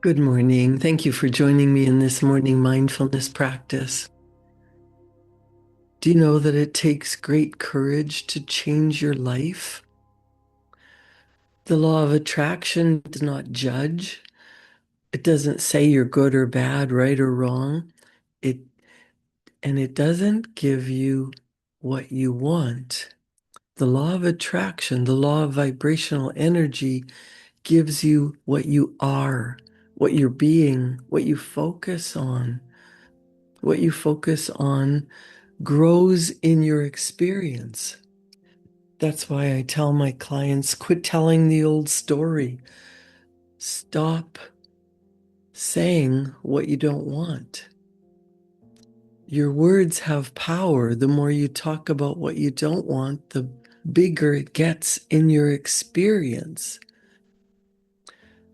Good morning. Thank you for joining me in this morning mindfulness practice. Do you know that it takes great courage to change your life? The law of attraction does not judge. It doesn't say you're good or bad, right or wrong. It and it doesn't give you what you want. The law of attraction, the law of vibrational energy gives you what you are, what you're being, what you focus on. What you focus on grows in your experience. That's why I tell my clients, quit telling the old story. Stop saying what you don't want. Your words have power. The more you talk about what you don't want, the bigger it gets in your experience.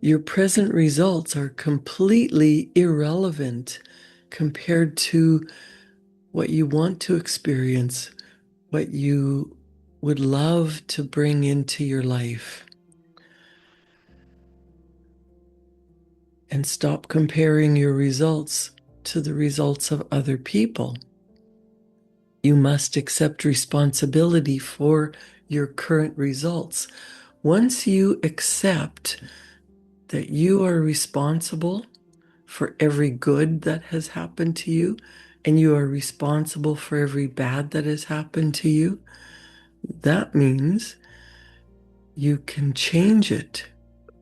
Your present results are completely irrelevant compared to what you want to experience, what you would love to bring into your life. And stop comparing your results to the results of other people. You must accept responsibility for your current results. Once you accept that you are responsible for every good that has happened to you, and you are responsible for every bad that has happened to you, that means you can change it.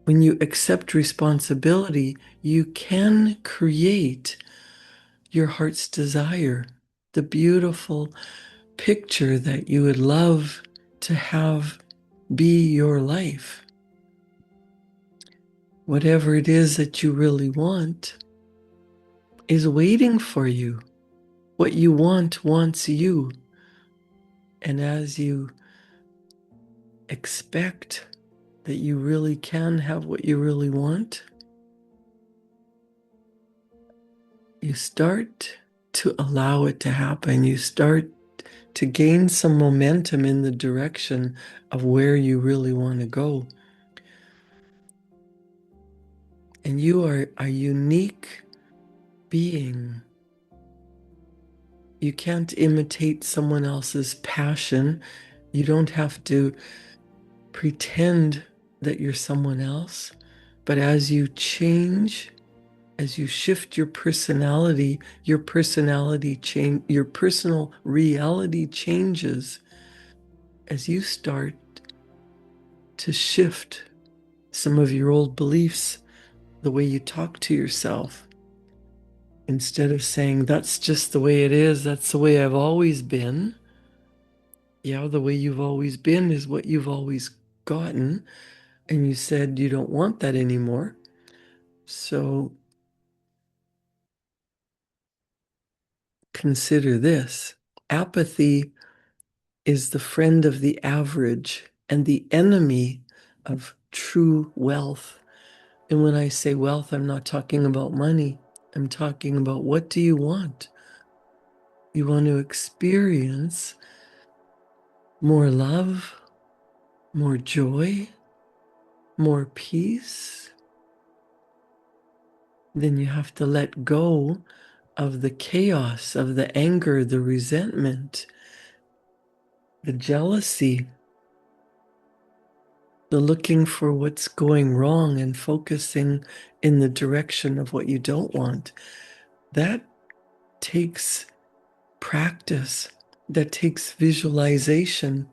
When you accept responsibility, you can create your heart's desire, the beautiful picture that you would love to have be your life. Whatever it is that you really want is waiting for you. What you want wants you. And as you expect that you really can have what you really want, you start to allow it to happen. You start to gain some momentum in the direction of where you really want to go. And you are a unique being. You can't imitate someone else's passion. You don't have to pretend that you're someone else. But as you change, as you shift your personality change, your personal reality changes as you start to shift some of your old beliefs, the way you talk to yourself. Instead of saying, that's just the way it is, that's the way I've always been. Yeah, the way you've always been is what you've always gotten. And you said you don't want that anymore. So consider this. Apathy is the friend of the average and the enemy of true wealth. And when I say wealth, I'm not talking about money. I'm talking about, what do you want? You want to experience more love, more joy, more peace. Then you have to let go of the chaos, of the anger, the resentment, the jealousy, the looking for what's going wrong and focusing in the direction of what you don't want. That takes practice, that takes visualization.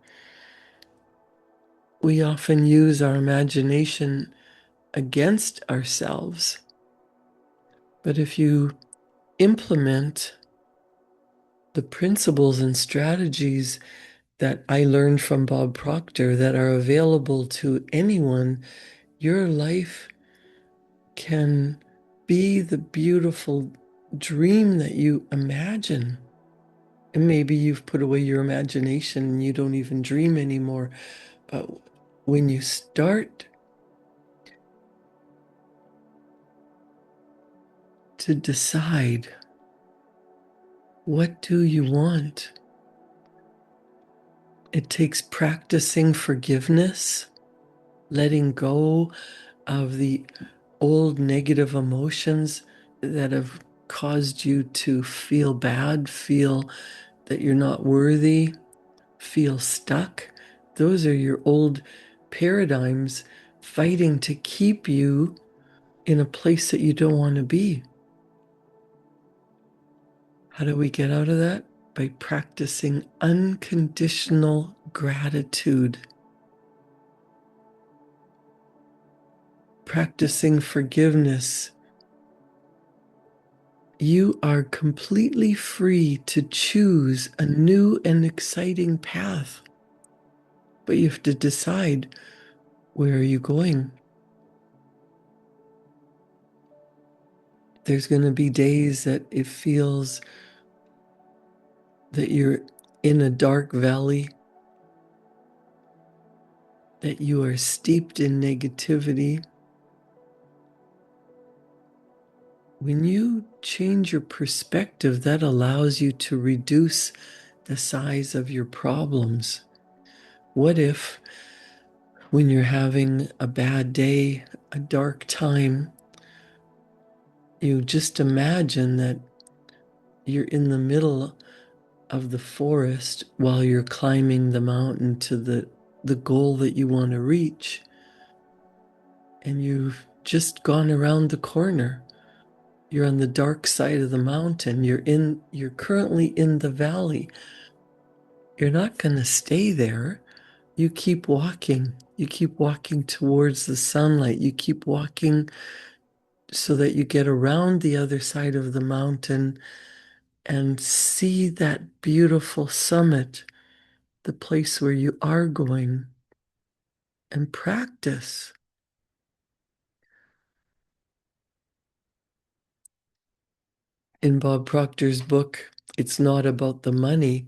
We often use our imagination against ourselves. But if you implement the principles and strategies that I learned from Bob Proctor that are available to anyone, your life can be the beautiful dream that you imagine. And maybe you've put away your imagination and you don't even dream anymore. But when you start to decide, what do you want? It takes practicing forgiveness, letting go of the old negative emotions that have caused you to feel bad, feel that you're not worthy, feel stuck. Those are your old paradigms fighting to keep you in a place that you don't want to be. How do we get out of that? By practicing unconditional gratitude, practicing forgiveness. You are completely free to choose a new and exciting path, but you have to decide, where are you going? There's going to be days that it feels that you're in a dark valley, that you are steeped in negativity. When you change your perspective, that allows you to reduce the size of your problems. What if, when you're having a bad day, a dark time, you just imagine that you're in the middle of the forest while you're climbing the mountain to the goal that you want to reach, and you've just gone around the corner. You're on the dark side of the mountain. You're currently in the valley. You're not going to stay there. You keep walking. You keep walking towards the sunlight. You keep walking so that you get around the other side of the mountain and see that beautiful summit, the place where you are going, and practice. In Bob Proctor's book, It's Not About the Money,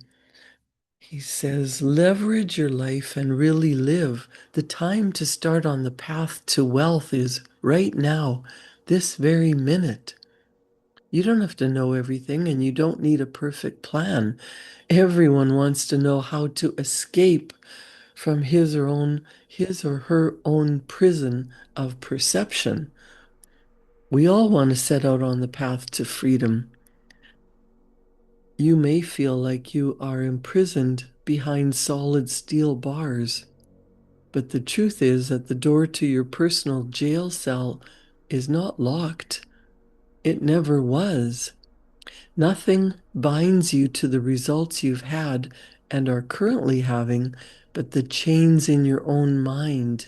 he says, leverage your life and really live. The time to start on the path to wealth is right now, this very minute. You don't have to know everything, and you don't need a perfect plan. Everyone wants to know how to escape from his or her own prison of perception. We all want to set out on the path to freedom. You may feel like you are imprisoned behind solid steel bars, but the truth is that the door to your personal jail cell is not locked. It never was. Nothing binds you to the results you've had and are currently having, but the chains in your own mind.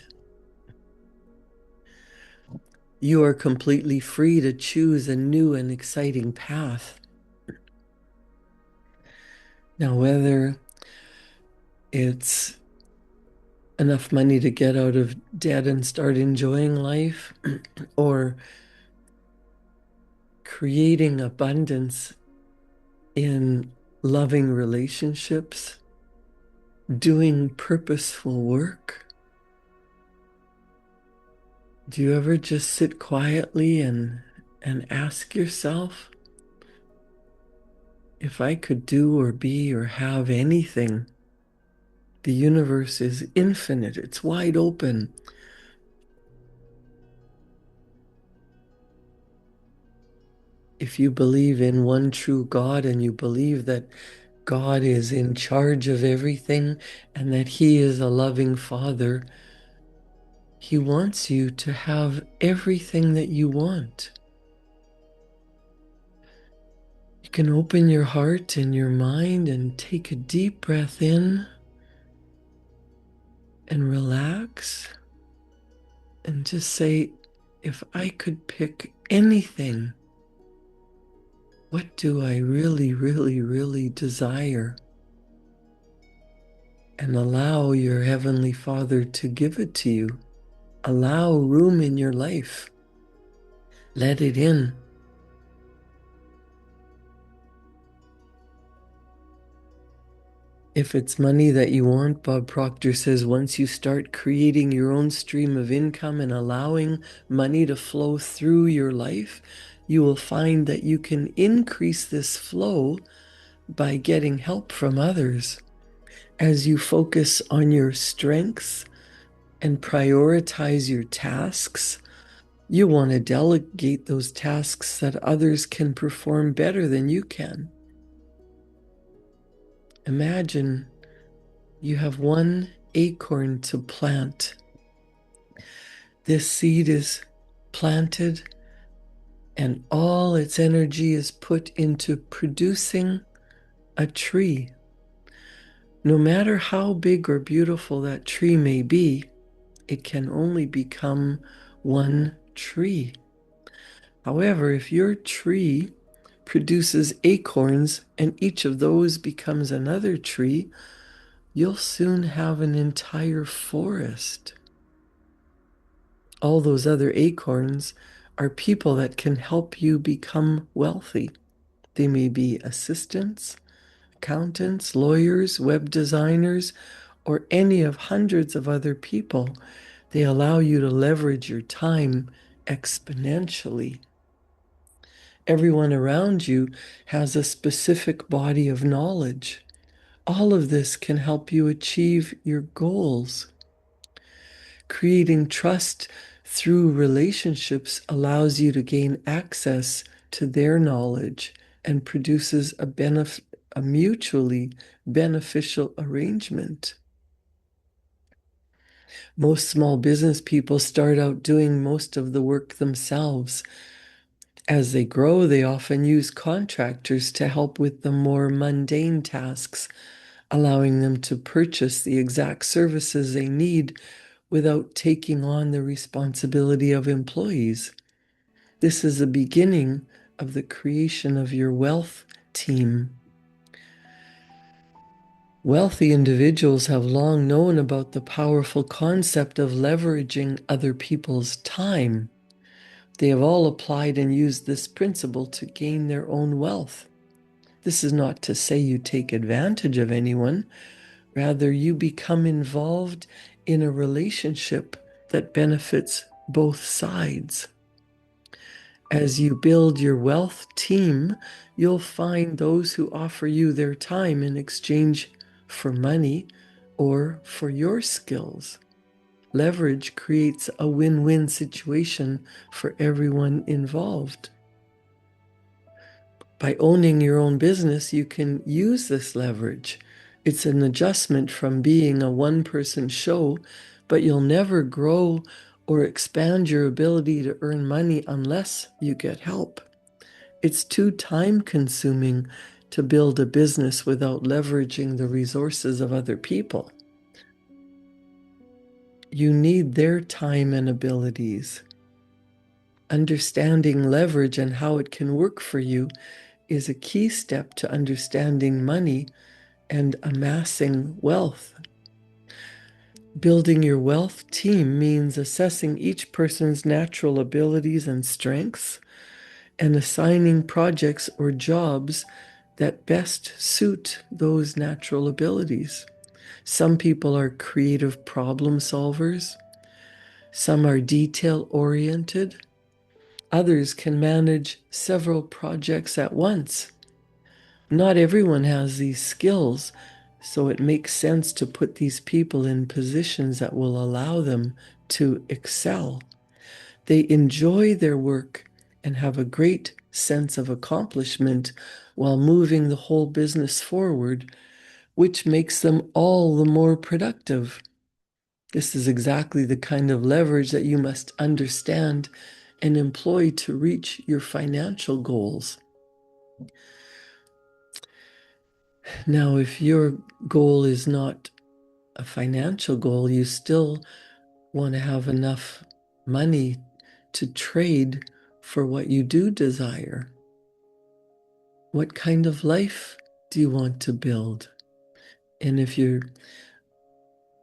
You are completely free to choose a new and exciting path. Now, whether it's enough money to get out of debt and start enjoying life, or creating abundance in loving relationships, doing purposeful work. Do you ever just sit quietly and ask yourself, if I could do or be or have anything? The universe is infinite, it's wide open. If you believe in one true God and you believe that God is in charge of everything and that He is a loving Father, He wants you to have everything that you want. You can open your heart and your mind and take a deep breath in and relax and just say, if I could pick anything, what do I really, really, really desire? And allow your Heavenly Father to give it to you. Allow room in your life. Let it in. If it's money that you want, Bob Proctor says, once you start creating your own stream of income and allowing money to flow through your life, you will find that you can increase this flow by getting help from others. As you focus on your strengths and prioritize your tasks, You want to delegate those tasks that others can perform better than you can. Imagine you have one acorn to plant. This seed is planted and all its energy is put into producing a tree. No matter how big or beautiful that tree may be, it can only become one tree. However, if your tree produces acorns and each of those becomes another tree, you'll soon have an entire forest. All those other acorns are people that can help you become wealthy. They may be assistants, accountants, lawyers, web designers, or any of hundreds of other people. They allow you to leverage your time exponentially. Everyone around you has a specific body of knowledge. All of this can help you achieve your goals. Creating trust through relationships allows you to gain access to their knowledge and produces a mutually beneficial arrangement. Most small business people start out doing most of the work themselves. As they grow, they often use contractors to help with the more mundane tasks, allowing them to purchase the exact services they need without taking on the responsibility of employees. This is the beginning of the creation of your wealth team. Wealthy individuals have long known about the powerful concept of leveraging other people's time. They have all applied and used this principle to gain their own wealth. This is not to say you take advantage of anyone. Rather, you become involved in a relationship that benefits both sides. As you build your wealth team, you'll find those who offer you their time in exchange for money or for your skills. Leverage creates a win-win situation for everyone involved. By owning your own business, you can use this leverage. It's an adjustment from being a one-person show, but you'll never grow or expand your ability to earn money unless you get help. It's too time-consuming to build a business without leveraging the resources of other people. You need their time and abilities. Understanding leverage and how it can work for you is a key step to understanding money and amassing wealth. Building your wealth team means assessing each person's natural abilities and strengths and assigning projects or jobs that best suit those natural abilities. Some people are creative problem solvers. Some are detail-oriented. Others can manage several projects at once. Not everyone has these skills, so it makes sense to put these people in positions that will allow them to excel. They enjoy their work and have a great sense of accomplishment while moving the whole business forward, which makes them all the more productive. This is exactly the kind of leverage that you must understand and employ to reach your financial goals. Now, if your goal is not a financial goal, you still want to have enough money to trade for what you do desire. What kind of life do you want to build? And if you're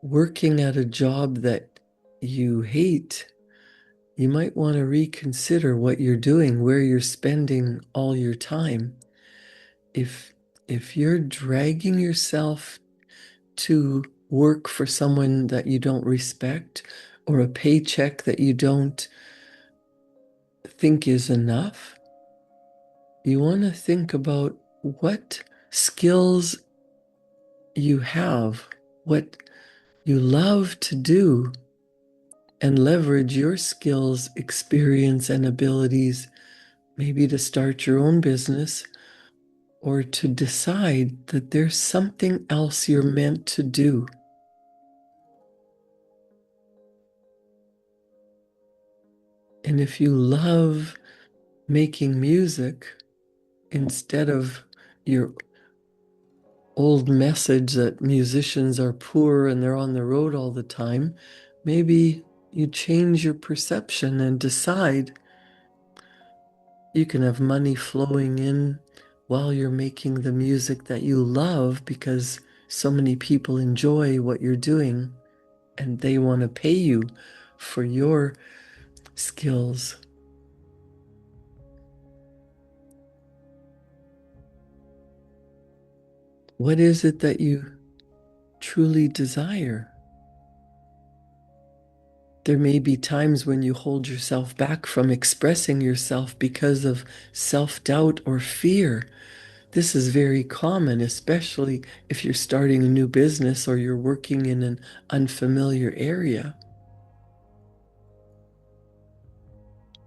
working at a job that you hate, you might want to reconsider what you're doing, where you're spending all your time. If you're dragging yourself to work for someone that you don't respect or a paycheck that you don't think is enough, you want to think about what skills you have, what you love to do, and leverage your skills, experience, and abilities, maybe to start your own business or to decide that there's something else you're meant to do. And if you love making music instead of your old message that musicians are poor and they're on the road all the time, maybe you change your perception and decide you can have money flowing in while you're making the music that you love because so many people enjoy what you're doing and they want to pay you for your skills. What is it that you truly desire? There may be times when you hold yourself back from expressing yourself because of self-doubt or fear. This is very common, especially if you're starting a new business or you're working in an unfamiliar area.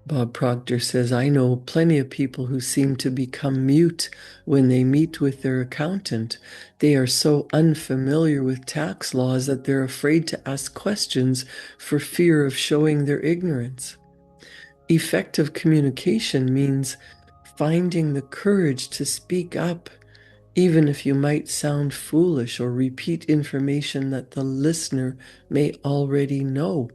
Bob Proctor says, I know plenty of people who seem to become mute when they meet with their accountant. They are so unfamiliar with tax laws that they're afraid to ask questions for fear of showing their ignorance. Effective communication means finding the courage to speak up, even if you might sound foolish or repeat information that the listener may already know.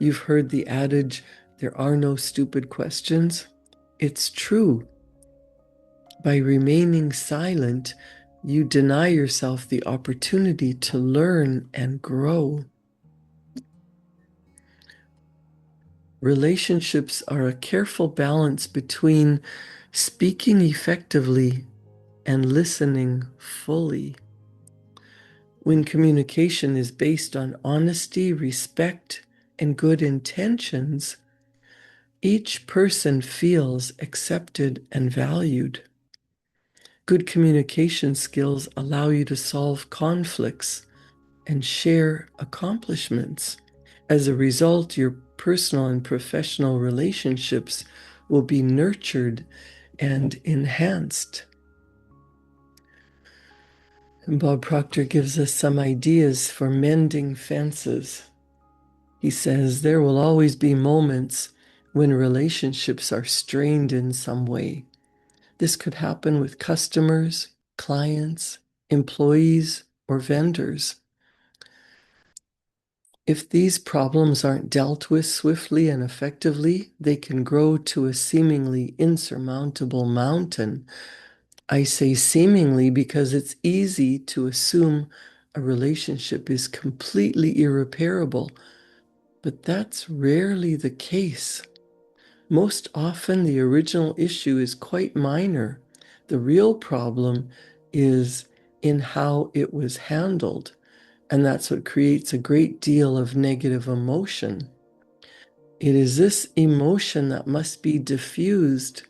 You've heard the adage, there are no stupid questions. It's true. By remaining silent, you deny yourself the opportunity to learn and grow. Relationships are a careful balance between speaking effectively and listening fully. When communication is based on honesty, respect, and good intentions, each person feels accepted and valued. Good communication skills allow you to solve conflicts and share accomplishments. As a result, your personal and professional relationships will be nurtured and enhanced. And Bob Proctor gives us some ideas for mending fences. He says there will always be moments when relationships are strained in some way. This could happen with customers, clients, employees, or vendors. If these problems aren't dealt with swiftly and effectively, they can grow to a seemingly insurmountable mountain. I say seemingly because it's easy to assume a relationship is completely irreparable, but that's rarely the case. Most often, the original issue is quite minor. The real problem is in how it was handled, and that's what creates a great deal of negative emotion. It is this emotion that must be diffused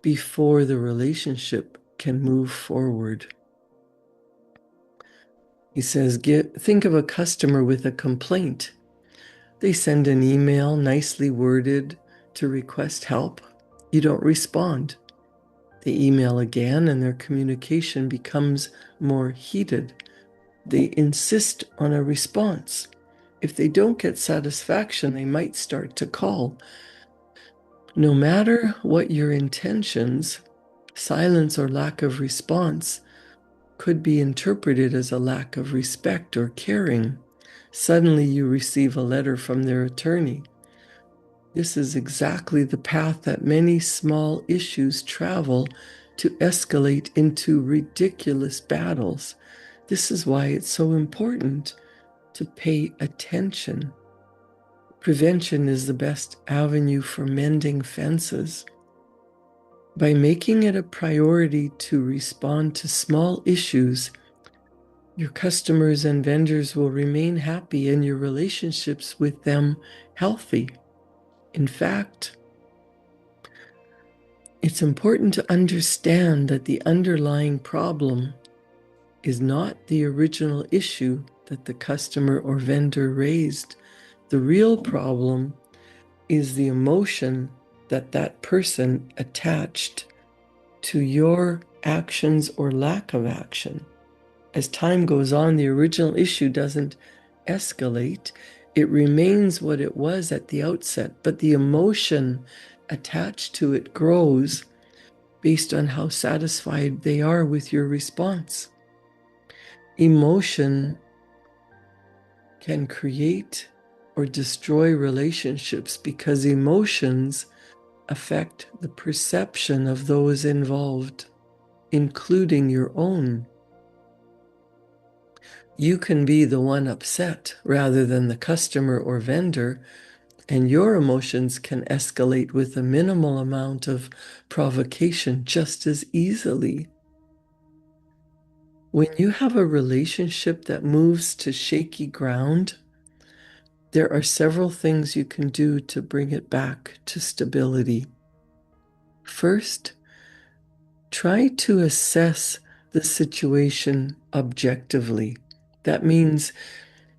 before the relationship can move forward. He says, think of a customer with a complaint. They send an email nicely worded to request help. You don't respond. They email again and their communication becomes more heated. They insist on a response. If they don't get satisfaction, they might start to call. No matter what your intentions, silence or lack of response could be interpreted as a lack of respect or caring. Suddenly you receive a letter from their attorney. This is exactly the path that many small issues travel to escalate into ridiculous battles. This is why it's so important to pay attention. Prevention is the best avenue for mending fences. By making it a priority to respond to small issues, your customers and vendors will remain happy and your relationships with them healthy. In fact, it's important to understand that the underlying problem is not the original issue that the customer or vendor raised. The real problem is the emotion that that person attached to your actions or lack of action. As time goes on, the original issue doesn't escalate. It remains what it was at the outset, but the emotion attached to it grows based on how satisfied they are with your response. Emotion can create or destroy relationships because emotions affect the perception of those involved, including your own. You can be the one upset rather than the customer or vendor, and your emotions can escalate with a minimal amount of provocation just as easily. When you have a relationship that moves to shaky ground, there are several things you can do to bring it back to stability. First, try to assess the situation objectively. That means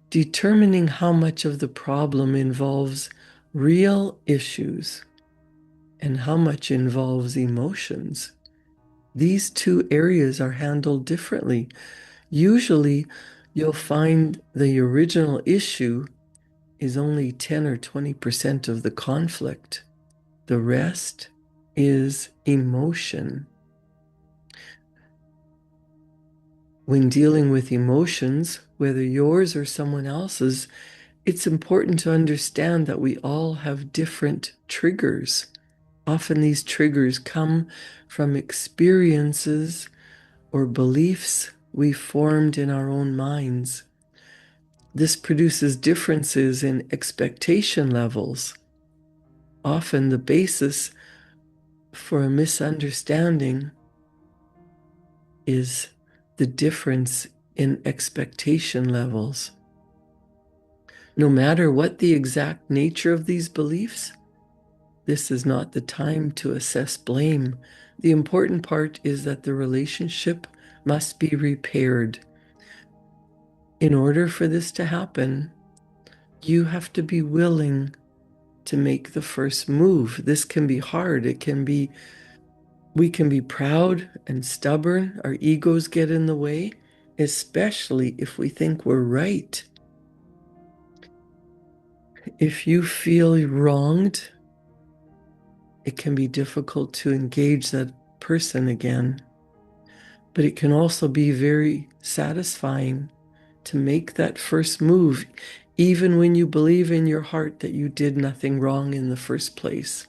determining how much of the problem involves real issues and how much involves emotions. These two areas are handled differently. Usually, you'll find the original issue is only 10 or 20% of the conflict. The rest is emotion. When dealing with emotions, whether yours or someone else's, it's important to understand that we all have different triggers. Often these triggers come from experiences or beliefs we formed in our own minds. This produces differences in expectation levels. Often the basis for a misunderstanding is the difference in expectation levels. No matter what the exact nature of these beliefs, this is not the time to assess blame. The important part is that the relationship must be repaired. In order for this to happen, you have to be willing to make the first move. This can be hard. We can be proud and stubborn. Our egos get in the way, especially if we think we're right. If you feel wronged, it can be difficult to engage that person again. But it can also be very satisfying to make that first move, even when you believe in your heart that you did nothing wrong in the first place.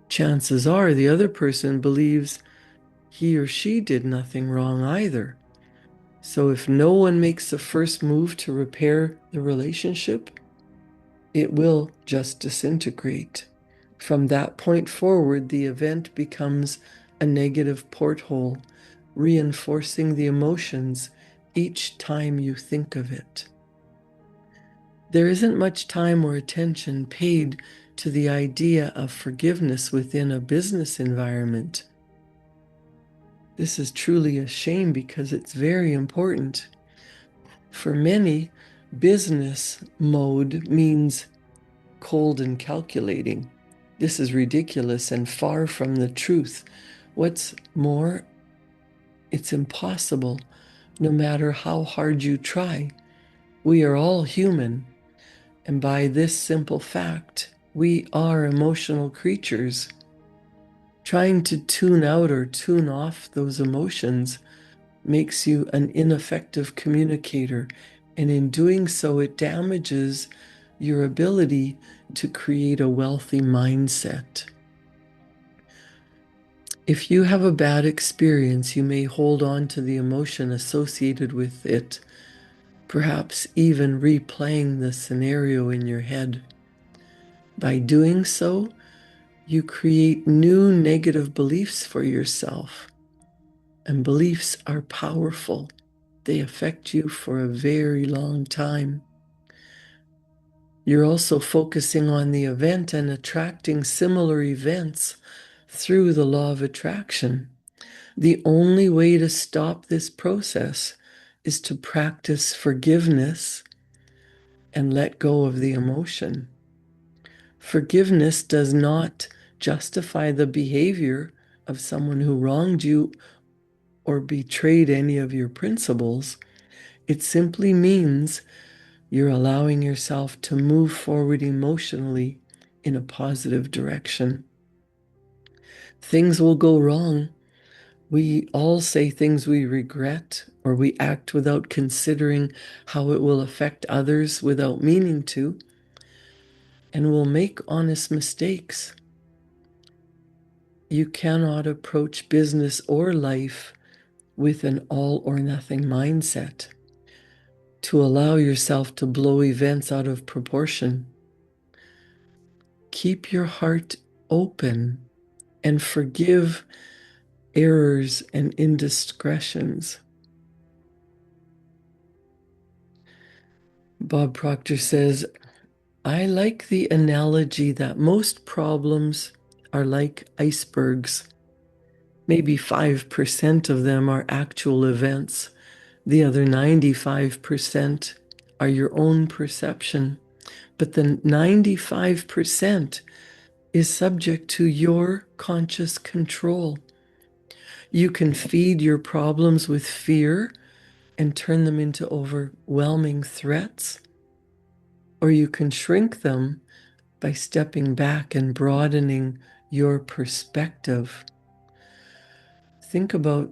Chances are the other person believes he or she did nothing wrong either. So if no one makes the first move to repair the relationship, it will just disintegrate. From that point forward, the event becomes a negative porthole, reinforcing the emotions each time you think of it. There isn't much time or attention paid to the idea of forgiveness within a business environment. This is truly a shame because it's very important. For many, business mode means cold and calculating. This is ridiculous and far from the truth. What's more, it's impossible, no matter how hard you try. We are all human, and by this simple fact, we are emotional creatures. Trying to tune out or tune off those emotions makes you an ineffective communicator, and in doing so, it damages your ability to create a wealthy mindset. If you have a bad experience, you may hold on to the emotion associated with it, perhaps even replaying the scenario in your head. By doing so, you create new negative beliefs for yourself. And beliefs are powerful. They affect you for a very long time. You're also focusing on the event and attracting similar events through the law of attraction. The only way to stop this process is to practice forgiveness and let go of the emotion. Forgiveness does not justify the behavior of someone who wronged you or betrayed any of your principles. It simply means you're allowing yourself to move forward emotionally in a positive direction. Things will go wrong. We all say things we regret, or we act without considering how it will affect others without meaning to, and we'll make honest mistakes. You cannot approach business or life with an all or nothing mindset to allow yourself to blow events out of proportion. Keep your heart open and forgive errors and indiscretions. Bob Proctor says, I like the analogy that most problems are like icebergs. Maybe 5% of them are actual events. The other 95% are your own perception. But the 95% is subject to your conscious control. You can feed your problems with fear and turn them into overwhelming threats, or you can shrink them by stepping back and broadening your perspective. Think about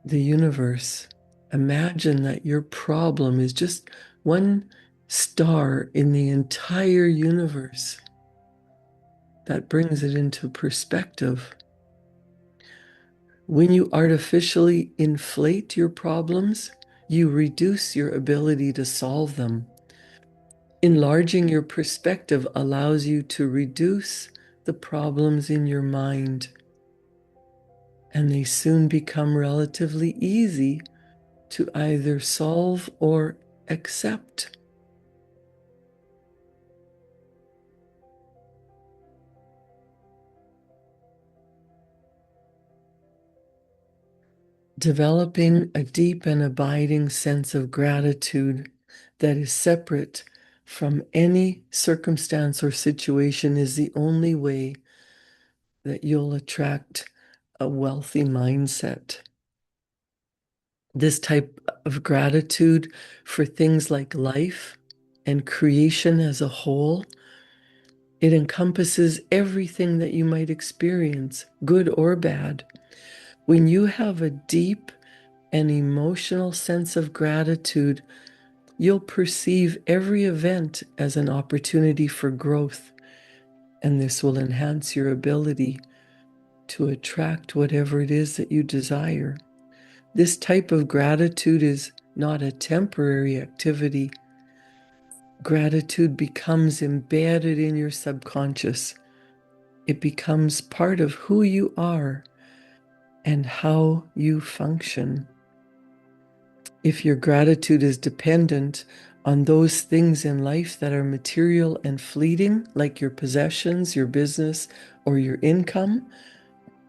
the universe. Imagine that your problem is just one star in the entire universe. That brings it into perspective. When you artificially inflate your problems, you reduce your ability to solve them. Enlarging your perspective allows you to reduce the problems in your mind, and they soon become relatively easy to either solve or accept. Developing a deep and abiding sense of gratitude that is separate from any circumstance or situation is the only way that you'll attract a wealthy mindset. This type of gratitude for things like life and creation as a whole, it encompasses everything that you might experience, good or bad. When you have a deep and emotional sense of gratitude, you'll perceive every event as an opportunity for growth, and this will enhance your ability to attract whatever it is that you desire. This type of gratitude is not a temporary activity. Gratitude becomes embedded in your subconscious. It becomes part of who you are and how you function. If your gratitude is dependent on those things in life that are material and fleeting, like your possessions, your business, or your income,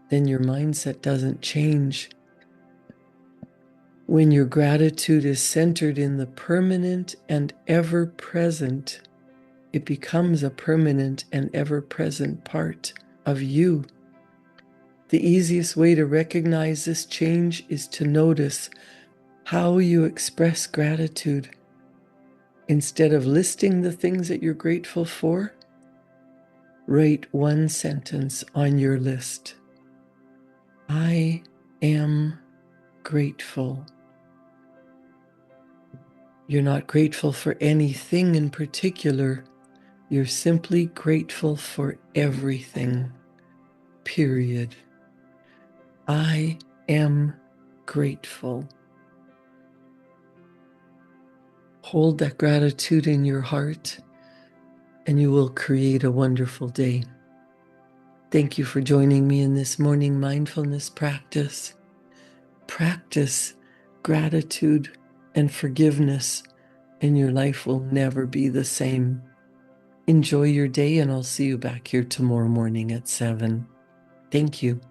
then your mindset doesn't change. When your gratitude is centered in the permanent and ever-present, it becomes a permanent and ever-present part of you. The easiest way to recognize this change is to notice how you express gratitude. Instead of listing the things that you're grateful for, write one sentence on your list. I am grateful. You're not grateful for anything in particular. You're simply grateful for everything, period. I am grateful. Hold that gratitude in your heart, and you will create a wonderful day. Thank you for joining me in this morning mindfulness practice. Practice gratitude and forgiveness, and your life will never be the same. Enjoy your day, and I'll see you back here tomorrow morning at 7. Thank you.